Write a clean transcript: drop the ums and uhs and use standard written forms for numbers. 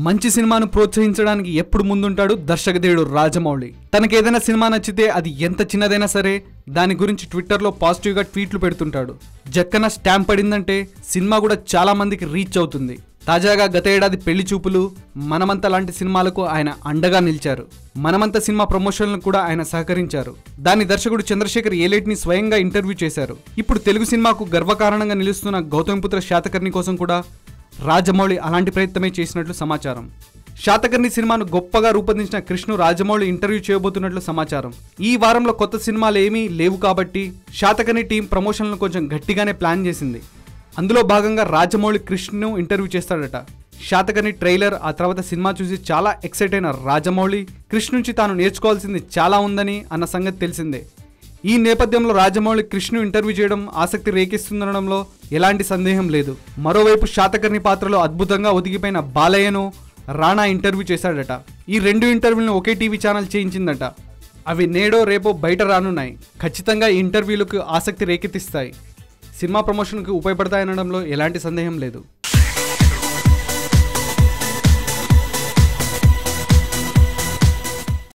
మంచి సినిమాను ప్రోత్సహించడానికి ఎప్పుడు ముందుంటాడు దర్శకధీరుడు రాజమౌళి. తనకేదైనా సినిమా నచ్చితే అది ఎంత చిన్నదైనా సరే దాని గురించి ట్విట్టర్లో పాజిటివ్గా ట్వీట్లు పెడుతుంటాడు. జక్కన స్టాంప్ పడిందంటే సినిమా కూడా చాలా మందికి రీచ్ అవుతుంది. తాజాగా గత ఏడాది పెళ్లి చూపులు, మనమంత లాంటి సినిమాలకు ఆయన అండగా నిలిచారు. మనమంత సినిమా ప్రమోషన్లకు కూడా ఆయన సహకరించారు. దాని దర్శకుడు చంద్రశేఖర్ ఏలేటిని స్వయంగా ఇంటర్వ్యూ చేశారు. ఇప్పుడు తెలుగు సినిమాకు గర్వకారణంగా నిలుస్తున్న గౌతమిపుత్ర శాతకర్ణి కోసం కూడా రాజమౌళి అలాంటి ప్రయత్నమే చేసినట్లు సమాచారం. శాతకర్ణి సినిమాను గొప్పగా రూపొందించిన కృష్ణు రాజమౌళి ఇంటర్వ్యూ చేయబోతున్నట్లు సమాచారం. ఈ వారంలో కొత్త సినిమాలు ఏమీ లేవు కాబట్టి శాతకర్ణి టీం ప్రమోషన్లను కొంచెం గట్టిగానే ప్లాన్ చేసింది. అందులో భాగంగా రాజమౌళి కృష్ణను ఇంటర్వ్యూ చేస్తాడట. శాతకర్ణి ట్రైలర్, ఆ తర్వాత సినిమా చూసి చాలా ఎక్సైట్ అయిన రాజమౌళి కృష్ణ నుంచి తాను నేర్చుకోవాల్సింది చాలా ఉందని అన్న సంగతి తెలిసిందే. ఈ నేపథ్యంలో రాజమౌళి కృష్ణను ఇంటర్వ్యూ చేయడం ఆసక్తి రేకెస్తుందనడంలో ఎలాంటి సందేహం లేదు. మరోవైపు శాతకర్ణి పాత్రలో అద్భుతంగా ఒదిగిపోయిన బాలయ్యను రాణా ఇంటర్వ్యూ చేశాడట. ఈ 2 ఇంటర్వ్యూలను ఒకే టీవీ ఛానల్ చేయించిందట. అవి నేడో రేపో బయట రానున్నాయి. ఖచ్చితంగా ఈ ఇంటర్వ్యూలకు ఆసక్తి రేకెత్తిస్తాయి. సినిమా ప్రమోషన్కి ఉపయోగపడతాయనడంలో ఎలాంటి సందేహం లేదు.